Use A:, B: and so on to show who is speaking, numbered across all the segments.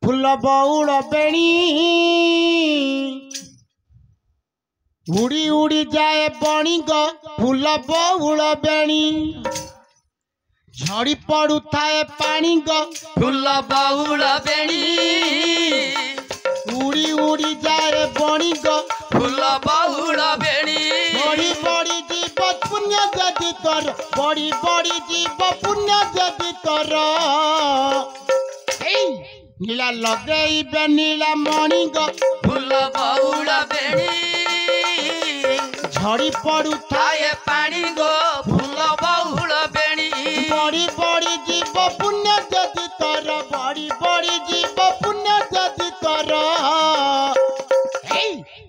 A: फूल बउल बेणी उड़ी उड़ी जाए बणी गो फूल बउल बेणी झड़ी पड़ू थाए पानी गो
B: फूल बउल बेणी
A: उड़ी उड़ी जाए बणी गो
B: फूल बउल बेणी
A: बड़ी बड़ी जीव पुण्य जदि कर बड़ी बड़ी जीव पुण्य जदि कर नीला लगे नीला मणि गो
B: फूल बउल बेणी
A: झड़ी पड़ू
B: थाए पानी गो फूल बउल बेणी
A: बड़ी बड़ी जीव पुण्य जदि कर बड़ी बड़ी जीव पुण्य जदि कर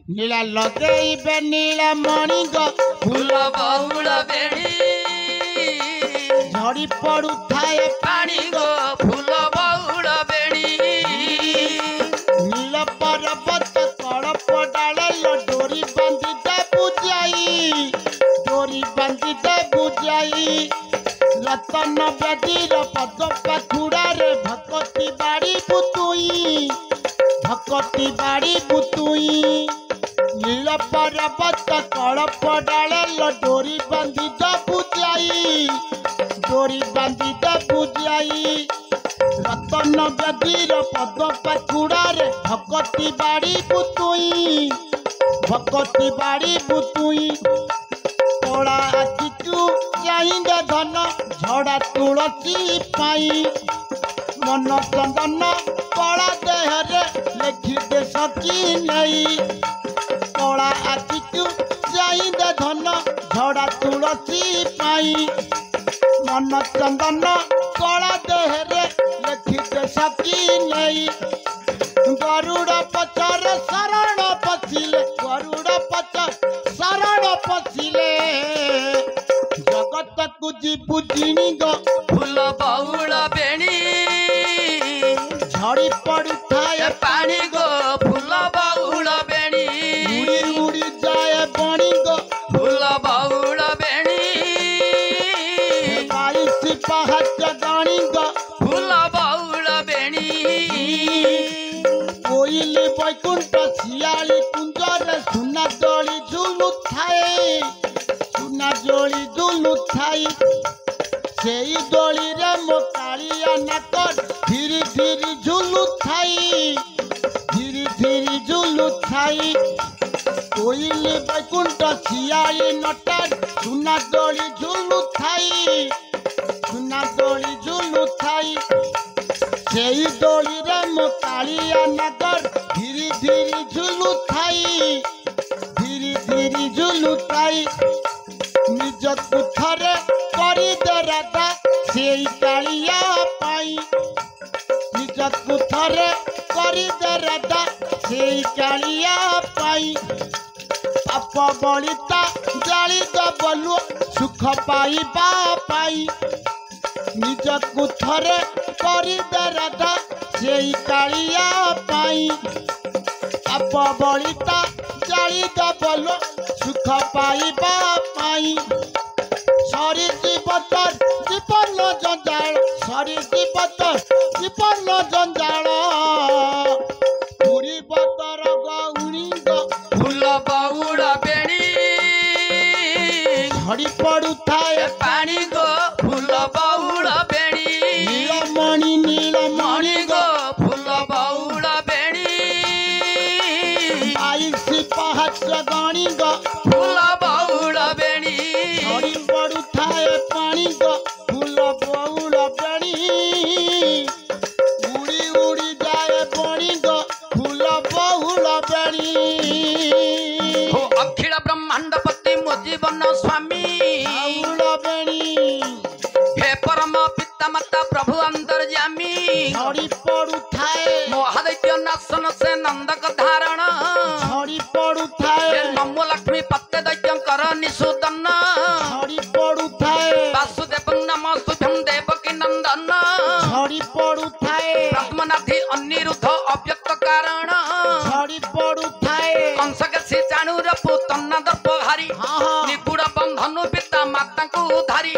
A: नीला लगे नीला मणि गो
B: फूल बउल बेणी
A: झड़ी पड़ू थाए
B: पानी गो फूल बउल बेणी
A: नील पर्वत कड़प डाल डोरी बांधी दे बुझाई डोरी बांधी दे बुझाई रतन ब्याधीर पद पाखुड़ा रे भकती बाड़ी बुतुई भकती बाड़ी बुतुई नील पर्वत कड़प डाल डोरी बांधी दे बुझाई डोरी बांधी दे बुझाई रतन ब्याधीर पद पाखुड़ा रे भकती बाड़ी बुतुई भकती बाड़ी बुतुई कला आखिचु चाहिए धन झड़ा तुलसी पाई मन चंदन कला देहरे लेखि दे सकी नहीं कला आखिचु चाहिए धन झड़ा तुलसी पाई मन चंदन कला देहरे लेखि दे सकी नहीं गरुड़ पचर शरण पशिले गरुड़ पचर शरण पशिले जगत को जीवु जिणी गो
B: फूल बउल बेणी
A: झड़ी पड़ू थाए
B: पानी गो फूल बउल बेणी
A: उड़ी उड़ी जाए बणी गो
B: फूल बउल बेणी
A: बाईस पहाच गाणी गो
B: फूल बउल बेणी
A: कोइली बैकुंठ शियाली कुंजर सुना जोड़ी झुलु थाए सुना जोड़ी झुलु थाई सेई दोली रे मो कालिया नाकर धीरे धीरे झुलु थाई धीरे धीरे झुलु थाई कोइली बैकुंठ शियाली नटर सुना दोली झुलु थाई सुना दोली झुलु थाई सेई दोली रे मो कालिया नागर धीरे धीरे झुलु थाई धीरे धीरे झुलु थाई निज कुठरे करी दे राधा सेई कालिया पाई निज कुठरे करी दे राधा सेई कालिया पाई पाप बलिता जाली दबलु सुख पाइबा पाई निज कुठरे करी दे राधा सेई कालिया पाई पाप बलिता जाली दबलु सुख पाइबा पाई सरी जीवतर जीवन जंजाल सरी जीवतर जीवन जंजाल पूरी बतर गौणी गो
B: फूल बउल बेणी
A: झड़ी पड़ू थाए
B: पानी गो फूल बउल बेणी
A: नीलमणि नीलमणि
B: गो फूल बउल बेणी
A: बाईस पहाच गाणी गो
B: फूल बउल बेणी
A: झड़ी पड़ू थाए पानी गो फूल बउल बेणी उड़ी उड़ी जाए बणी गो फूल बउल बेणी
B: हो अखिल ब्रह्मांड पति मो जीवन स्वामी
A: बउल बेणी
B: हे परम पिता माता प्रभु अंतर्यामी
A: झड़ी पड़ू थाए
B: महादैत्य नाशन से नंदक धारण
A: झड़ी पड़ू थाए
B: नमो लक्ष्मी पत्ते दैत्यंकर निषूदन
A: झड़ी पड़ू थाए
B: वासुदेव नम तुभ्यं देवकी नंदन
A: झड़ी पड़ू थाए
B: ब्रह्मनाथी अनिरुद्ध अव्यक्त कारण
A: झड़ी पड़ू थाए
B: कंस के से चाणूर पुतन दर्पहारी निपुण बंधनु पिता माता को धारी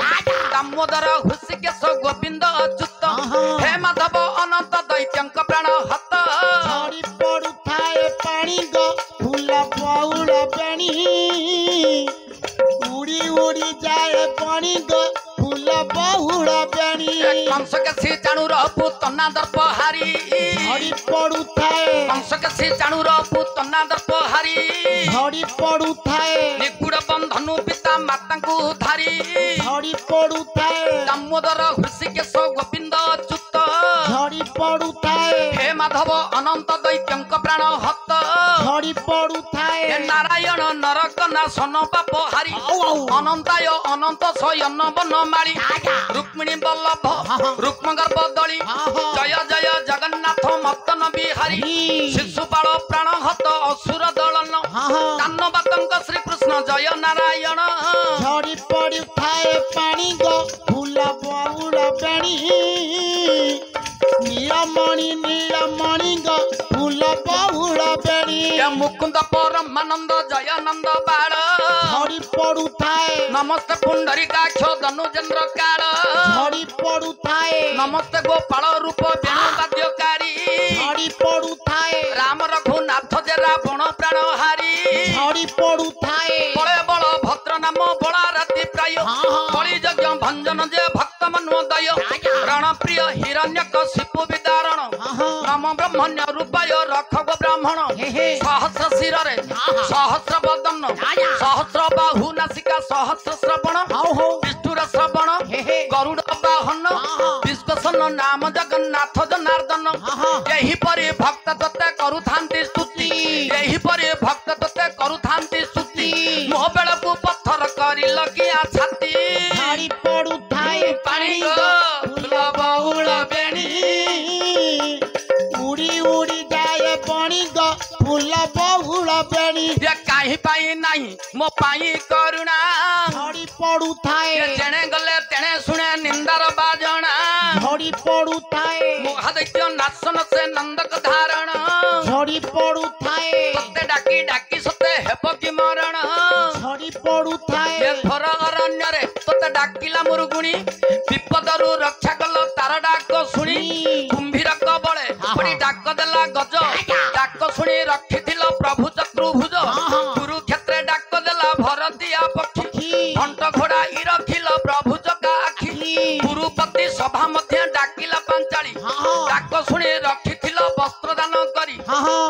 B: दामोदर हुसिकेश गोविंद अच्युत हे माधव अनंत दैत्यंक प्राण हत कंसकेशी चाणूर पुतना दर्पहारी
A: झड़ी पड़ुथाए
B: कंसकेशी चाणूर पुतना दर्पहारी
A: झड़ी पड़ुथाए
B: निगुड़ बंधनु पिता माता को धारी
A: झड़ी पड़ुथाए
B: दामोदर हृषिकेश गोविंद अच्युत
A: झड़ी पड़ुथाए
B: हे माधव अनंत दैत्यंक प्राण हत
A: झड़ी पड़ुथाए
B: हे नारायण नरक नाशन पाप हारी अनंताय अनंत शयन बनमाली रुक्मिणी बल्लभ रुक्म गर्भ दली जय जय जगन्नाथ मत्तन बिहारी शिशुपाल प्राण हत असुर दलन दानवातंक श्रीकृष्ण जय नारायण
A: झड़ी पड़ुथाए पानी गो फूल बाउल बेणी नीलमणि गो फूल बाउल बेणी
B: मुकुंद परमानंद जयानंद बाल
A: झड़ी पड़ुथाए
B: नमस्ते पुंडरीकाक्ष धनुजेन्द्र काल
A: झड़ी पड़ुथाए
B: नमस्ते गोपाल रूप वेणु वाद्यकारी
A: झड़ी पड़ुथाए
B: राम रघुनाथ जे रावण प्राणहारी
A: झड़ी पड़ुथाए
B: बड़े बड़ भद्र नाम बड़ा राति प्राय बलि यज्ञ भंजन जे भक्त मनोदय रण प्रिय हिरण्यकशिपु विदारण नम ब्रह्मण्य रूपाय रक्षक ब्राह्मण सहस्र शिर सहस्र बदन सहस्र बाहु नासिका सहस्र श्रवण विष्णुर श्रवण गरुड़ वाहन विश्वसन नाम जगन्नाथ जनार्दन यही परि भक्त तोते करुथांती स्तुति यही परि भक्त तोते करुथांती स्तुति मो बेलकु पत्थर करी लगिया छाती
A: झड़ी पड़ुथाए
B: पानी फूल बहुल बेणी
A: उड़ी उड़ी जाए पानी गो फूल बहुल बेणी
B: ये काहे पाई नहीं मो पाई करुणा
A: झड़ी पड़ुथाए
B: ये जेने गले तेने सुने निंदार बाजना
A: झड़ी पड़ुथाए
B: मोहादैत्य नाशन से नंदक धारण
A: झड़ी पड़ुथाए
B: सत्य डाकी डाकी सत्य हेब कि मरण
A: झड़ी पड़ुथाए
B: ये घोर अरण्य रे तोते डाकिला मुरुगुणी विपदरु रक्षा कल तार डाक शुणी कुंभीर कबळे पड़ी डाक देला गज डाक शुणी रखिथिल प्रभु चतुर्भुज कुरुक्षेत्र डाक देला भरतिया पक्षी घंट घोड़ा इ रखिल प्रभु जगा आखि गुरुपति सभा मध्य डाकिला पांचाली डाक शुणी रखिथिल वस्त्र दान करी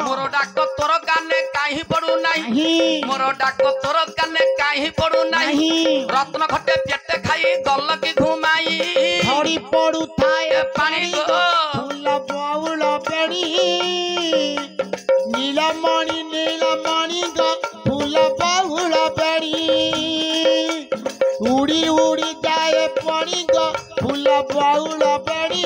B: मोर डाक तोर काने काहे पडू नाही मोर डाक तोर काने काहे पडू नाही रत्न खटे पेटे खाई गल की घुमाई
A: झड़ी पड़ुथाए
B: पानी गो
A: फूल बाउल बेणी नीलमणि गो फूल बाउल बेणी उड़ी उड़ी जाए पानी गो फूल बाउल बेणी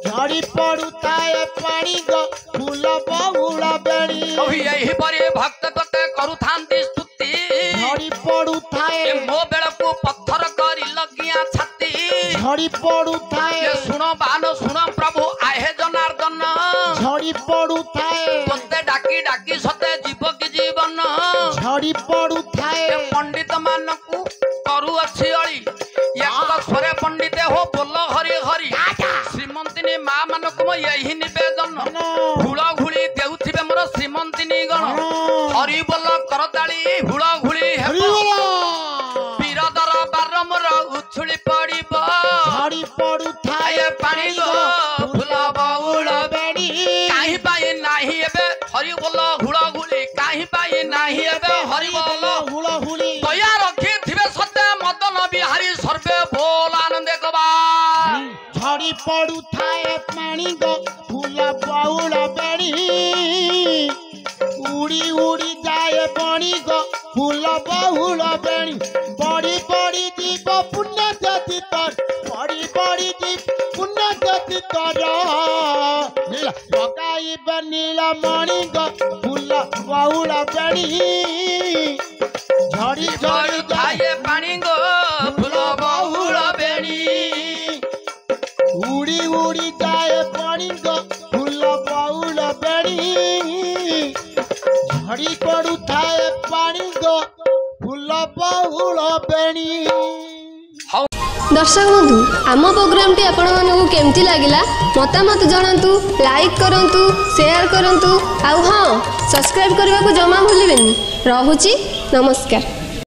A: झड़ी पड़ुथाए पानी गो फूल बाउल बेणी
B: यही परि भक्त तोते करुथांती स्तुति
A: झड़ी पड़ुथाए
B: मो बेलकु पत्थर करी लगिया छाती
A: झड़ी पड़ुथाए
B: सुनो बानो सुनो प्रभु आहे जनार्दन
A: झड़ी पड़ुथाए
B: तोते डाकी डाकी सते जीव की जीवन
A: झड़ी पड़ुथाए
B: पंडित मानकु करु अछि अळी एक स्वरे पंडित हो बोल हरि हरि श्रीमंतिनी मां मानकु म यही निवेदन हुला घुली देउथिबे मोर श्रीमंतिनी गण हरि बोल करताली हुला घुली हेबो पीर दरबार मोर उछुली पड़िबो
A: झड़ी पड़ुथाए
B: पानी गो फूल बहुल
A: बेणी
B: काहे पाई नाही एबे हरि बोल हुला घुली काहे पाई नाही एबे हरि बोल
A: हुला हुली
B: दया रखी थिबे सत्य मदन बिहारी सर्वे बोल आनंद कबा
A: झड़ी पड़ुथाए पानी गो फूल बाउल बेणी उड़ी उड़ी जाए पानी गो फूल बाउल बेणी बड़ी बड़ी जीव पुण्य जाति तर बड़ी बड़ी जीव पुण्य जाति तर लगाइब नीलमणि गो फूल बाउल बेणी झड़ी झड़ी
B: खाए पानी गो फूल बहुल बेणी
A: उड़ी उड़ी जाए पानी गो फूल बाउल बेणी झड़ी पड़ुथाए पानी गो फूल बाउल बेणी
C: दर्शक बंधु आम प्रोग्राम टी आपण मानक केमती लगिला मतामत जणांतु लाइक करंतु शेयर करंतु आउ हां सब्सक्राइब करने को जमा भूलिबेनी। रहुची नमस्कार।